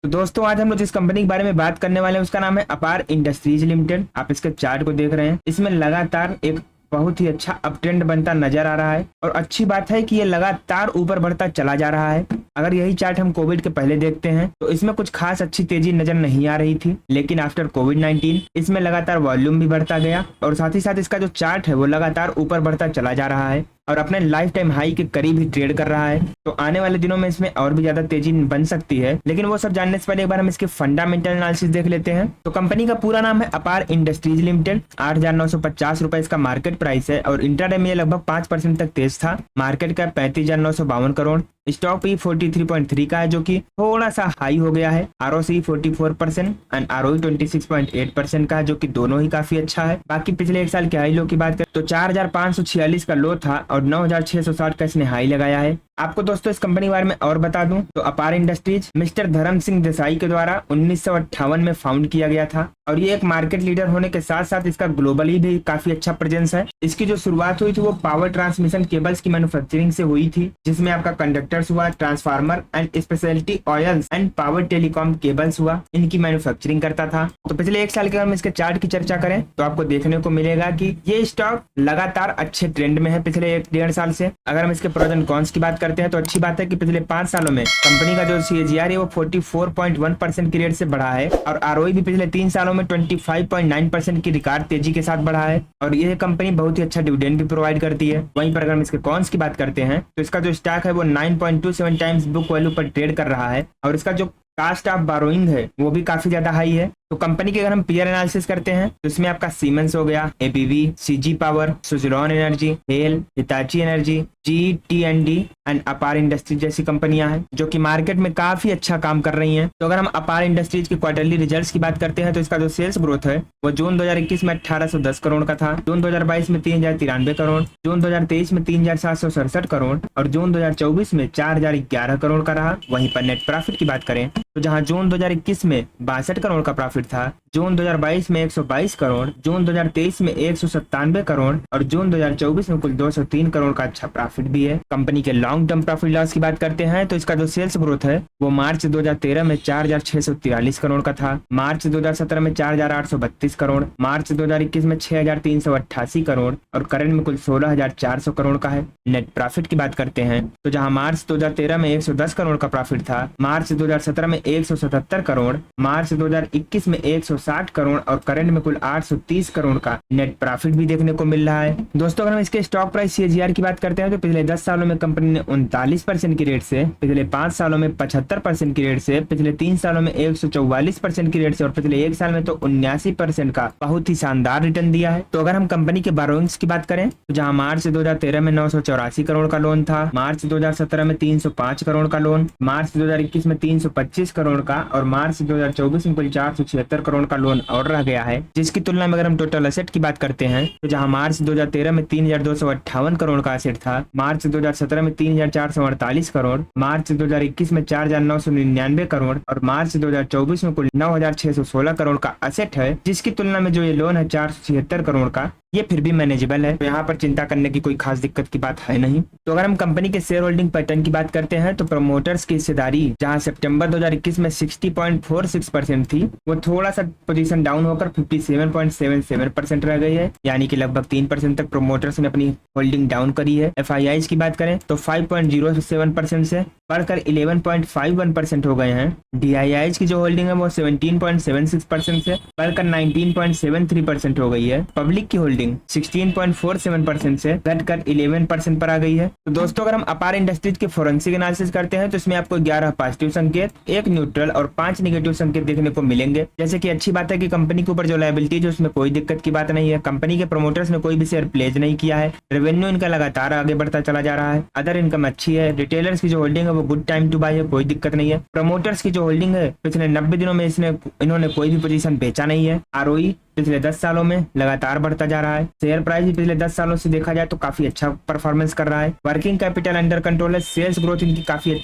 तो दोस्तों आज हम लोग जिस कंपनी के बारे में बात करने वाले हैं उसका नाम है अपार इंडस्ट्रीज लिमिटेड। आप इसके चार्ट को देख रहे हैं, इसमें लगातार एक बहुत ही अच्छा अप ट्रेंड बनता नजर आ रहा है और अच्छी बात है कि ये लगातार ऊपर बढ़ता चला जा रहा है। अगर यही चार्ट हम कोविड के पहले देखते हैं तो इसमें कुछ खास अच्छी तेजी नजर नहीं आ रही थी, लेकिन आफ्टर कोविड-19 इसमें लगातार वॉल्यूम भी बढ़ता गया और साथ ही साथ इसका जो चार्ट है वो लगातार ऊपर बढ़ता चला जा रहा है और अपने लाइफ टाइम हाई के करीब ही ट्रेड कर रहा है। तो आने वाले दिनों में इसमें और भी ज्यादा तेजी बन सकती है, लेकिन वो सब जानने से पहले एक बार हम इसके फंडामेंटल एनालिसिस देख लेते हैं। तो कंपनी का पूरा नाम है अपार इंडस्ट्रीज लिमिटेड। 8,950 रुपए इसका मार्केट प्राइस है और इंट्राडे में ये लगभग 5% तक तेज था। Market cap 35,952 crore. Stock P 43.3 का है जो कि थोड़ा सा हाई हो गया है। ROC 44% एंड ROE 26.8% का है जो कि दोनों ही काफी अच्छा है। बाकी पिछले एक साल के हाई लो की बात करें तो 4,546 का लो था और 9,660 का इसने हाई लगाया है। आपको दोस्तों इस कंपनी के बारे में और बता दूं तो अपार इंडस्ट्रीज मिस्टर धर्म सिंह देसाई के द्वारा 1958 में फाउंड किया गया था और ये एक मार्केट लीडर होने के साथ साथ इसका ग्लोबली भी काफी अच्छा प्रेजेंस है। इसकी जो शुरुआत हुई थी वो पावर ट्रांसमिशन केबल्स की मैन्युफैक्चरिंग से हुई थी, जिसमें आपका कंडक्टर्स हुआ, transformer and speciality oils and power telecom cables हुआ, इनकी मैन्युफैक्चरिंग करता था। तो पिछले एक साल के अगर हम इसके चार्ट की चर्चा करें तो आपको देखने को मिलेगा कि ये स्टॉक लगातार अच्छे ट्रेंड में है पिछले 1-1.5 साल से। अगर हम इसके प्रोज एंड कॉन्स की बात करते हैं तो अच्छी बात है कि पिछले 5 सालों में कंपनी का जो CAGR है वो 44.1% की रेट से बढ़ा है और ROE भी पिछले 3 सालों में 25.9% की रिकॉर्ड तेजी के साथ बढ़ा है और ये कंपनी बहुत ही अच्छा डिविडेंड भी प्रोवाइड करती है। वहीं पर अगर हम इसके कॉन्स की बात करते हैं तो इसका जो स्टॉक है वो 9.27 टाइम्स बुक वैल्यू पर ट्रेड कर रहा है और इसका जो कास्ट ऑफ बारोइंग है वो भी काफी ज्यादा हाई है। तो कंपनी के अगर हम पीयर एनालिसिस करते हैं तो इसमें आपका सीमेंस हो गया, ABB, CG power, Suzlon energy, hello, Hitachi energy, GT&D and अपार इंडस्ट्रीज जैसी कंपनियां हैं जो कि मार्केट में काफी अच्छा काम कर रही हैं। तो अगर हम अपार इंडस्ट्रीज के क्वार्टरली रिजल्ट्स की बात करते हैं तो इसका जो सेल्स ग्रोथ है वो जून 2021 में 1810 करोड़ का था, जून 2022 में 3,093 करोड़, जून 2023 में 3,767 करोड़ और जून 2024 में 4,011 करोड़ का रहा। वहीं पर नेट प्रॉफिट की बात करें तो जहां जून 2021 में 62 करोड़ का प्रॉफिट था, जून 2022 में 122 करोड़, जून 2023 में 197 करोड़ और जून 2024 में कुल 203 करोड़ का अच्छा प्रॉफिट भी है। कंपनी के लॉन्ग टर्म प्रॉफिट लॉस की बात करते हैं तो इसका जो सेल्स ग्रोथ है वो मार्च 2013 में 4,643 करोड़ का था, मार्च 2017 में 4,832 करोड़, मार्च 2021 में 6,388 करोड़ और करंट में कुल 16,400 करोड़ का है। नेट प्रॉफिट की बात करते हैं तो जहां मार्च 2013 में 110 करोड़ का प्रॉफिट था, मार्च 2017 में 177 करोड़, मार्च 2021 में 160 करोड़ और करंट में कुल 830 करोड़ का नेट प्रॉफिट भी देखने को मिल रहा है। दोस्तों अगर हम इसके स्टॉक प्राइस CAGR की बात करते हैं तो पिछले 10 सालों में कंपनी ने 39% की रेट से, पिछले 5 सालों में 75% की रेट से, पिछले 3 सालों में 144% की रेट से और पिछले 1 साल में तो 79% का बहुत ही शानदार रिटर्न दिया है। तो अगर हम कंपनी के बारोइंग्स की बात करें तो जहां मार्च 2013 में 984 करोड़ का लोन था, मार्च 2017 में 305 करोड़ का लोन, मार्च 2021 में 325 करोड़ का और मार्च 2024 में कुल 476 करोड़ का लोन और रह गया है। जिसकी तुलना में अगर हम टोटल एसेट की बात करते हैं तो जहां मार्च 2013 में 3,258 करोड़ का एसेट था, मार्च 2017 में 3,448 करोड़, मार्च 2021 में 4,999 करोड़ और मार्च 2024 में कुल 9,616 करोड़ का एसेट है, जिसकी तुलना में जो ये लोन है 476 करोड़ का, ये फिर भी मैनेजेबल है। तो यहाँ पर चिंता करने की कोई खास दिक्कत की बात है नहीं। तो अगर हम कंपनी के शेयर होल्डिंग पैटर्न की बात करते हैं तो प्रमोटर्स की हिस्सेदारी जहां सितंबर 2021 में 60.46% थी वो थोड़ा सा पोजीशन डाउन होकर 57.77% रह गई है, यानी कि लगभग 3% तक प्रमोटर्स ने अपनी होल्डिंग डाउन करी है। FIIs की बात करें तो 5.07% से बढ़कर 11.51% हो गए हैं। DIIs की जो होल्डिंग है वो 17.76% से बढ़कर 19.73% हो गई है। पब्लिक की होल्डिंग 16.47% से घटकर 11% पर आ गई है। तो दोस्तों अगर हम अपार इंडस्ट्रीज के फोरेंसिक एनालिसिस करते हैं तो इसमें आपको 11 पॉजिटिव संकेत, 1 न्यूट्रल और 5 नेगेटिव संकेत देखने को मिलेंगे। जैसे कि अच्छी बात है कि कंपनी के ऊपर जो लायबिलिटी है उसमें कोई दिक्कत की बात नहीं है। कंपनी के प्रमोटर्स ने कोई भी शेयर प्लेज नहीं किया है। रेवेन्यू इनका लगातार आगे बढ़ता चला जा रहा है। अदर इनकम अच्छी है। रिटेलर्स की जो होल्डिंग है वो गुड टाइम टू बाय है, कोई दिक्कत नहीं है। प्रमोटर्स की जो होल्डिंग है पिछले 90 दिनों में इन्होंने कोई भी पोजीशन बेचा नहीं है। ROE पिछले 10 सालों में लगातार बढ़ता जा रहा है। शेयर प्राइस भी पिछले 10 सालों से देखा जाए तो काफी अच्छा परफॉर्मेंस कर रहा है। वर्किंग कैपिटल अंडर कंट्रोल है। सेल्स ग्रोथ इनकी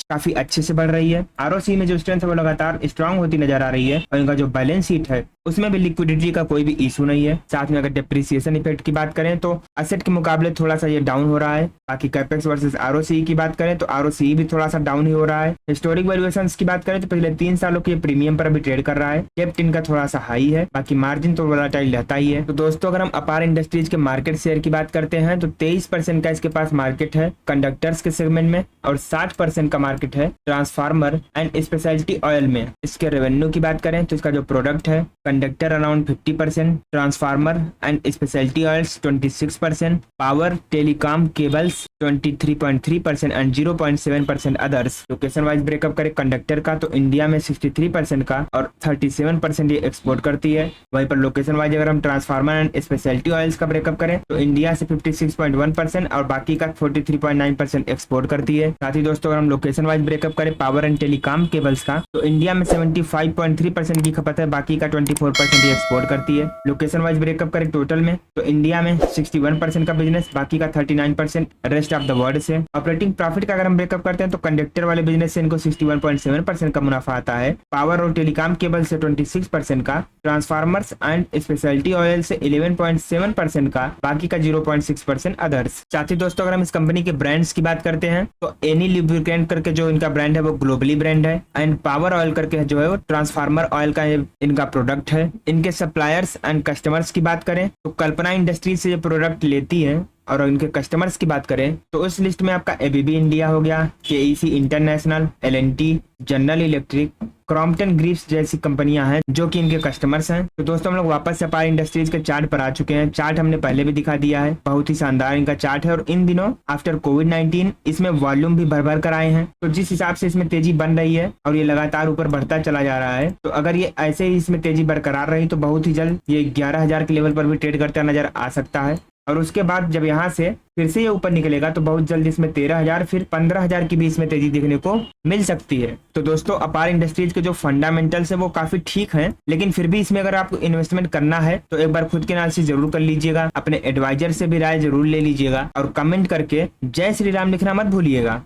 काफी अच्छे से बढ़ रही है। आरओसी में जो स्ट्रेंथ है वो लगातार स्ट्रांग होती नजर आ रही है और इनका जो बैलेंस शीट है उसमें भी लिक्विडिटी का कोई भी इशू नहीं है। साथ में अगर डेप्रिसिएशन इफेक्ट की बात करें तो एसेट के मुकाबले थोड़ा सा ये डाउन हो रहा है। बाकी कैपेक्स वर्सेस आरओसी की बात करें तो आरओसी भी थोड़ा सा डाउन ही हो रहा है। हिस्टोरिक वैल्यूएशंस की बात करें तो पिछले 3 सालों के प्रीमियम पर अभी ट्रेड कर रहा है। कैप्ट इनका थोड़ा सा हाई है। बाकी मार्जिन तो वोलेटाइल रहता ही है। तो दोस्तों अगर हम अपार इंडस्ट्रीज के मार्केट शेयर की बात करते हैं तो 23% का इसके पास मार्केट है कंडक्टर्स के सेगमेंट में और 60% का मार्केट है ट्रांसफार्मर एंड स्पेशलिटी ऑयल में। इसके रेवेन्यू की बात करें तो इसका जो प्रोडक्ट है conductor around 50%, transformer and speciality oils 26%, power telecom cables 23.3% and 0.7% others. Location wise breakup करें कंडक्टर का तो इंडिया में 63% का और 37% ये एक्सपोर्ट करती है। वहीं पर लोकेशन वाइज अगर हम ट्रांसफार्मर एंड स्पेशलिटी ऑयल्स का ब्रेकअप करें तो इंडिया से 56.1% और बाकी का 43.9% एक्सपोर्ट करती है। साथ ही दोस्तों अगर हम लोकेशन वाइज ब्रेकअप करें पावर एंड टेलीकॉम केबल्स का तो इंडिया में 75.3% की खपत है, बाकी का 24% ये एक्सपोर्ट करती है। लोकेशन वाइज ब्रेकअप करें टोटल में तो इंडिया में 61% का बिजनेस, बाकी का 39% रेस्ट ऑफ द वर्ल्ड से। ऑपरेटिंग प्रॉफिट का अगर हम ब्रेकअप करते हैं तो कंडक्टर वाले बिजनेस से इनको 61.7% का मुनाफा आता है, पावर और टेलीकॉम केबल से 26% का, ट्रांसफार्मर्स एंड स्पेशलिटी ऑयल से 11.7% का, बाकी का 0.6% अदर्स। साथ ही दोस्तों अगर हम इस कंपनी के ब्रांड्स की बात करते हैं तो एनी लुब्रिकेंट करके जो इनका ब्रांड है वो ग्लोबली ब्रांड है एंड पावर ऑयल करके जो है वो ट्रांसफार्मर ऑयल का इनका प्रोडक्ट है। इनके सप्लायर्स एंड कस्टमर्स की बात करें तो कल्पना इंडस्ट्रीज से ये प्रोडक्ट लेती है और इनके कस्टमर्स की बात करें तो उस लिस्ट में आपका एबीबी इंडिया हो गया, KEC International, L and T, General Electric, Crompton Greaves जैसी कंपनियां हैं जो कि इनके कस्टमर्स हैं। तो दोस्तों हम लोग वापस से अपार इंडस्ट्रीज के चार्ट पर आ चुके हैं। चार्ट हमने पहले भी दिखा दिया है, बहुत ही शानदार इनका चार्ट है और इन दिनों आफ्टर कोविड-19 इसमें वॉल्यूम भी भर कर आए हैं। तो जिस हिसाब से इसमें तेजी बन रही है और ये लगातार ऊपर बढ़ता चला जा रहा है तो अगर ये ऐसे ही इसमें तेजी बरकरार रही तो बहुत ही जल्द ये 11,000 के लेवल पर भी ट्रेड करता नजर आ सकता है और उसके बाद जब यहाँ से फिर से ये ऊपर निकलेगा तो बहुत जल्दी इसमें 13,000 फिर 15,000 की भी इसमें तेजी देखने को मिल सकती है। तो दोस्तों अपार इंडस्ट्रीज के जो फंडामेंटल्स है वो काफी ठीक हैं, लेकिन फिर भी इसमें अगर आपको इन्वेस्टमेंट करना है तो एक बार खुद के एनालिसिस जरूर कर लीजिएगा, अपने एडवाइजर से भी राय जरूर ले लीजिएगा और कमेंट करके जय श्री राम लिखना मत भूलिएगा।